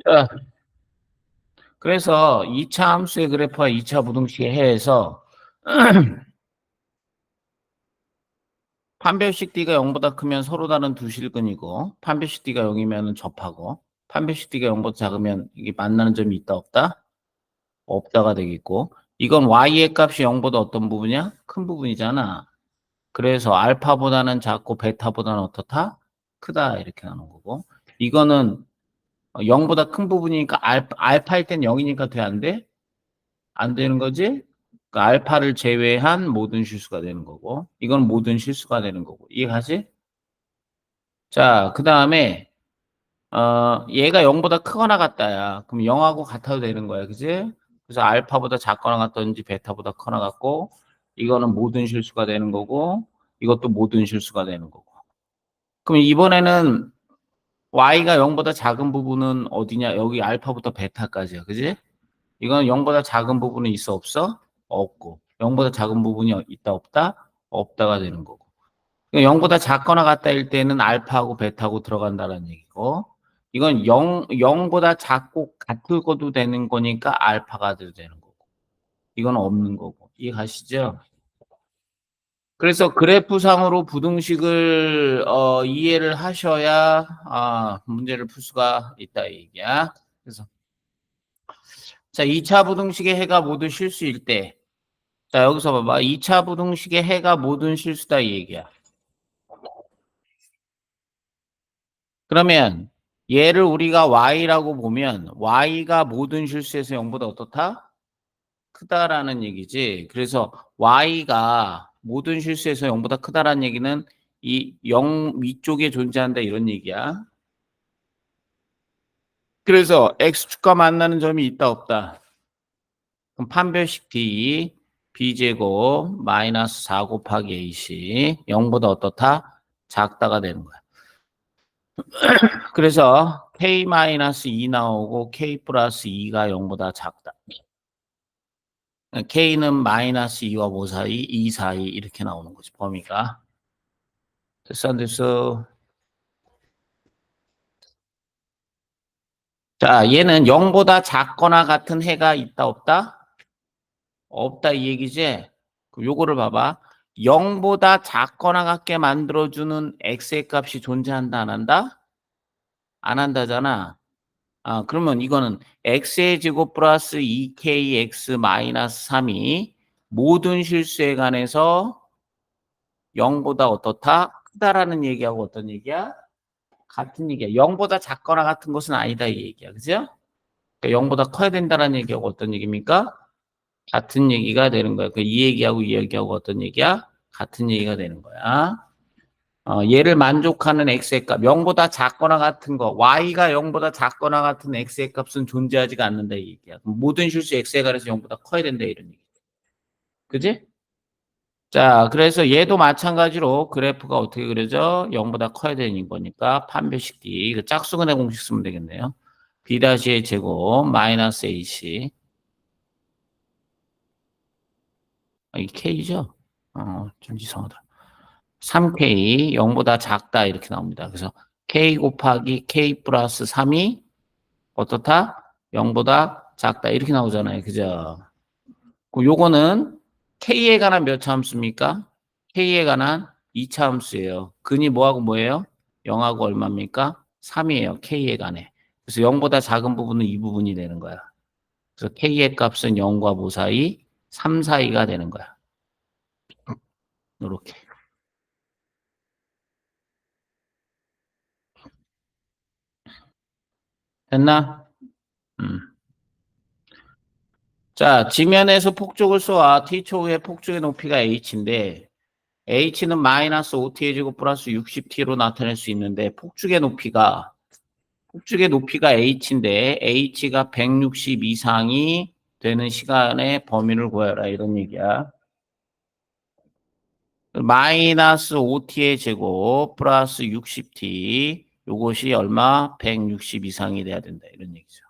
자, 그래서 2차 함수의 그래프와 2차 부등식의 해에서 판별식 D가 0보다 크면 서로 다른 두 실근이고 판별식 D가 0이면 접하고 판별식 D가 0보다 작으면 이게 만나는 점이 있다 없다? 없다가 되겠고 이건 Y의 값이 0보다 어떤 부분이야? 큰 부분이잖아. 그래서 알파보다는 작고 베타보다는 어떻다? 크다 이렇게 나오는 거고 이거는 0보다 큰 부분이니까 알파일 땐 0이니까 돼 안 돼? 안 되는 거지? 그 알파를 제외한 모든 실수가 되는 거고 이건 모든 실수가 되는 거고 이해가지? 자, 그 다음에 얘가 0보다 크거나 같다야. 그럼 0하고 같아도 되는 거야. 그지? 그래서 알파보다 작거나 같든지 베타보다 커나 같고 이거는 모든 실수가 되는 거고 이것도 모든 실수가 되는 거고. 그럼 이번에는 y가 0보다 작은 부분은 어디냐? 여기 알파부터 베타까지야. 그지? 이건 0보다 작은 부분은 있어 없어? 없고. 0보다 작은 부분이 있다 없다? 없다가 되는 거고. 0보다 작거나 같다일 때는 알파하고 베타하고 들어간다는 얘기고 이건 0보다 작고 같을 것도 되는 거니까 알파가 돼도 되는 거고 이건 없는 거고 이해가시죠? 그래서 그래프상으로 부등식을 이해를 하셔야 문제를 풀 수가 있다 이 얘기야. 그래서 자 2차 부등식의 해가 모두 실수일 때 자 여기서 봐봐 2차 부등식의 해가 모든 실수다 이 얘기야. 그러면 얘를 우리가 y라고 보면 y가 모든 실수에서 0보다 어떻다? 크다라는 얘기지. 그래서 y가 모든 실수에서 0보다 크다라는 얘기는 이 0 위쪽에 존재한다 이런 얘기야. 그래서 x축과 만나는 점이 있다 없다. 그럼 판별식 b b제곱 마이너스 4 곱하기 ac 0보다 어떻다? 작다가 되는 거야. 그래서 k-2 나오고 k 플러스 2가 0보다 작다. k는 마이너스 2와 5 사이, 2 사이 이렇게 나오는 거지 범위가. 됐어 안 됐어? 자 얘는 0보다 작거나 같은 해가 있다 없다? 없다 이 얘기지? 그럼 요거를 봐봐. 0보다 작거나 같게 만들어주는 x의 값이 존재한다 안 한다? 안 한다잖아. 그러면 이거는 x의 제곱 플러스 2kx 마이너스 3이 모든 실수에 관해서 0보다 어떻다? 크다라는 얘기하고 어떤 얘기야? 같은 얘기야. 0보다 작거나 같은 것은 아니다 이 얘기야. 그죠? 그러니까 0보다 커야 된다는 얘기하고 어떤 얘기입니까? 같은 얘기가 되는 거야. 이 얘기하고 이 얘기하고 어떤 얘기야? 같은 얘기가 되는 거야. 얘를 만족하는 x의 값, 0보다 작거나 같은 거, y가 0보다 작거나 같은 x의 값은 존재하지가 않는다 이 얘기야. 그럼 모든 실수 x에 관해서 0보다 커야 된다 이런 얘기. 그지? 자, 그래서 얘도 마찬가지로 그래프가 어떻게 그려져? 0보다 커야 되는 거니까 판별식 D, 그 짝수근의 공식 쓰면 되겠네요. B-의 제곱 마이너스 AC, 이 K죠? 좀 이상하다. 3K 0보다 작다 이렇게 나옵니다. 그래서 K 곱하기 K 플러스 3이 어떻다? 0보다 작다 이렇게 나오잖아요. 그죠? 그럼 요거는 K에 관한 몇 차 함수입니까? K에 관한 2차 함수예요. 근이 뭐하고 뭐예요? 0하고 얼마입니까? 3이에요. K에 관해. 그래서 0보다 작은 부분은 이 부분이 되는 거야. 그래서 K의 값은 0과 뭐 사이? 3 사이가 되는 거야. 이렇게. 됐나? 음. 자, 지면에서 폭죽을 쏘아 T초의 폭죽의 높이가 H인데 H는 마이너스 5T의 제곱 플러스 60T로 나타낼 수 있는데 폭죽의 높이가 H인데 H가 160 이상이 되는 시간의 범위를 구해라 이런 얘기야. 마이너스 5T의 제곱 플러스 60T 요것이 얼마? 160 이상이 돼야 된다 이런 얘기죠.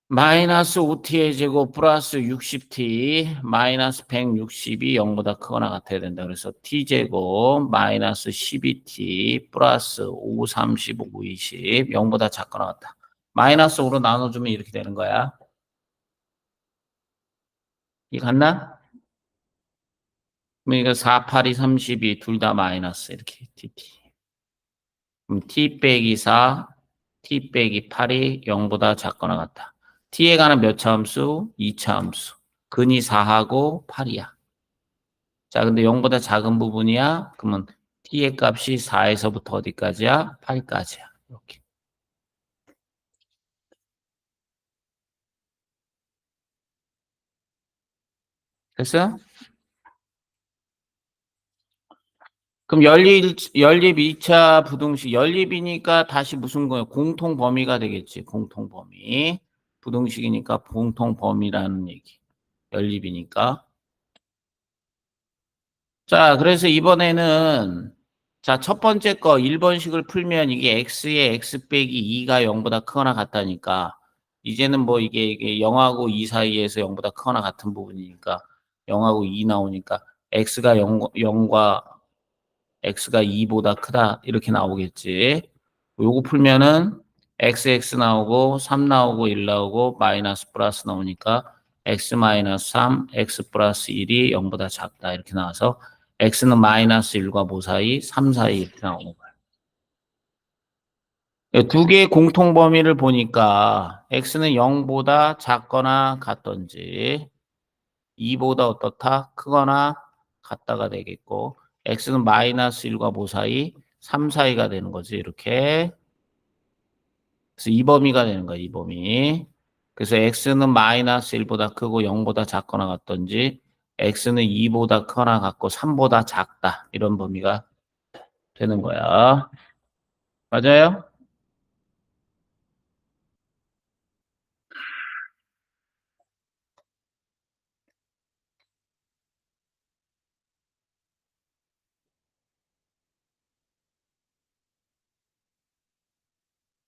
마이너스 5t의 제곱 플러스 60t 마이너스 160이 0보다 크거나 같아야 된다. 그래서 t제곱 마이너스 12t 플러스 5, 35, 20 0보다 작거나 같다. 마이너스 5로 나눠주면 이렇게 되는 거야. 이 같나? 그러니까 4, 8이 32 둘 다 마이너스 이렇게 tt. 그럼 t 빼기 4, t 빼기 8이 0보다 작거나 같다. t에 관한 몇 차 함수? 2차 함수. 근이 4하고 8이야. 자, 근데 0보다 작은 부분이야? 그러면 t의 값이 4에서부터 어디까지야? 8까지야. 이렇게. 됐어? 그럼 연립 2차 부등식, 연립이니까 다시 무슨 거예요? 공통 범위가 되겠지. 공통 범위. 부등식이니까 공통 범위라는 얘기. 연립이니까. 자, 그래서 이번에는 자, 첫 번째 거 1번식을 풀면 이게 x의 x 빼기 2가 0보다 크거나 같다니까 이제는 뭐 이게 0하고 2 사이에서 0보다 크거나 같은 부분이니까 0하고 2 나오니까 x가 0과 x가 2보다 크다 이렇게 나오겠지. 요거 풀면은 xx 나오고 3 나오고 1 나오고 마이너스 플러스 나오니까 x 마이너스 3, x 플러스 1이 0보다 작다 이렇게 나와서 x는 마이너스 1과 뭐 사이? 3 사이 이렇게 나오는 거야. 두 개의 공통 범위를 보니까 x는 0보다 작거나 같던지 2보다 어떻다? 크거나 같다가 되겠고 x는 마이너스 1과 뭐 사이? 3 사이가 되는 거지 이렇게. 그래서 이 범위가 되는 거야 이 범위. 그래서 x는 마이너스 1보다 크고 0보다 작거나 같던지 x는 2보다 크거나 같고 3보다 작다 이런 범위가 되는 거야. 맞아요?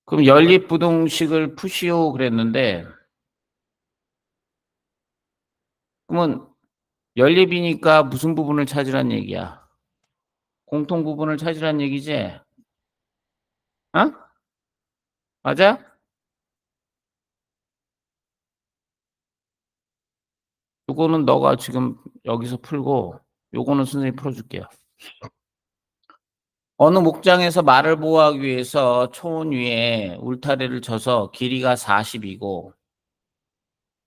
그럼 연립부등식을 푸시오 그랬는데 그러면 연립이니까 무슨 부분을 찾으란 얘기야? 공통 부분을 찾으란 얘기지? 어? 맞아? 요거는 너가 지금 여기서 풀고 요거는 선생님이 풀어줄게요. 어느 목장에서 말을 보호하기 위해서 초원 위에 울타리를 쳐서 길이가 40이고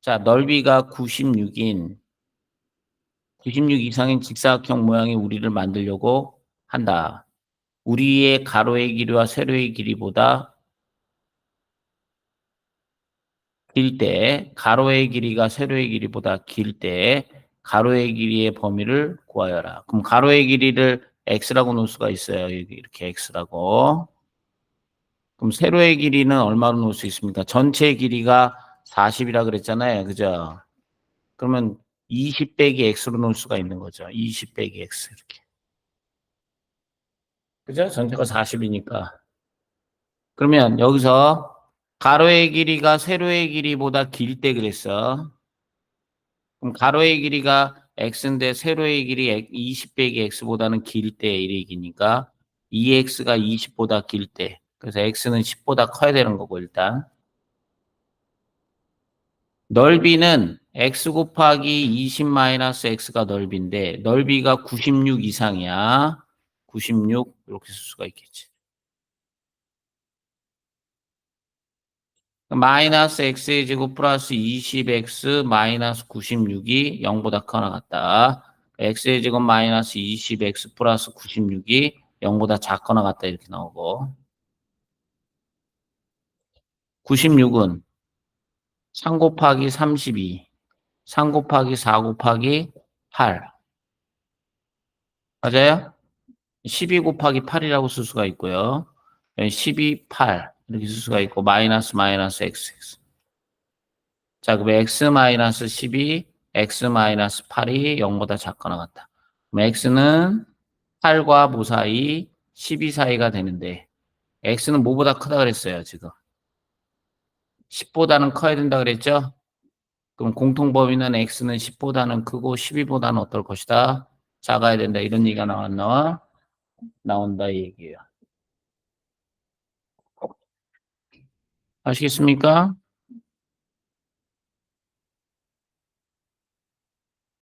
자 넓이가 96 이상인 직사각형 모양의 우리를 만들려고 한다. 우리의 가로의 길이와 세로의 길이보다 길 때, 가로의 길이가 세로의 길이보다 길 때, 가로의 길이의 범위를 구하여라. 그럼 가로의 길이를 x라고 놓을 수가 있어요. 이렇게 x라고. 그럼 세로의 길이는 얼마로 놓을 수 있습니까? 전체 길이가 40이라 그랬잖아요. 그죠? 그러면 20 빼기 x로 놓을 수가 있는 거죠. 20 빼기 x 이렇게. 그죠? 전체가 40이니까. 그러면 여기서 가로의 길이가 세로의 길이보다 길 때 그랬어. 그럼 가로의 길이가 x인데 세로의 길이 20 빼기 x보다는 길 때 이 얘기니까 2x가 20보다 길 때. 그래서 x는 10보다 커야 되는 거고 일단. 넓이는 x 곱하기 20 마이너스 x가 넓이인데 넓이가 96 이상이야. 96 이렇게 쓸 수가 있겠지. 마이너스 x의 제곱 플러스 20x 마이너스 96이 0보다 크거나 같다. x의 제곱 마이너스 20x 플러스 96이 0보다 작거나 같다 이렇게 나오고 96은 3 곱하기 32, 3 곱하기 4 곱하기 8 맞아요? 12 곱하기 8이라고 쓸 수가 있고요. 12, 8 이렇게 쓸 수가 있고 마이너스 마이너스 x. 자, 그럼 x 마이너스 12, x 마이너스 8이 0보다 작거나 같다. 그럼 x는 8과 뭐 사이, 12 사이가 되는데 x는 뭐보다 크다 그랬어요, 지금. 10보다는 커야 된다 그랬죠? 그럼 공통범위는 x는 10보다는 크고 12보다는 어떨 것이다? 작아야 된다. 이런 얘기가 나왔나? 나온다 이 얘기예요. 아시겠습니까?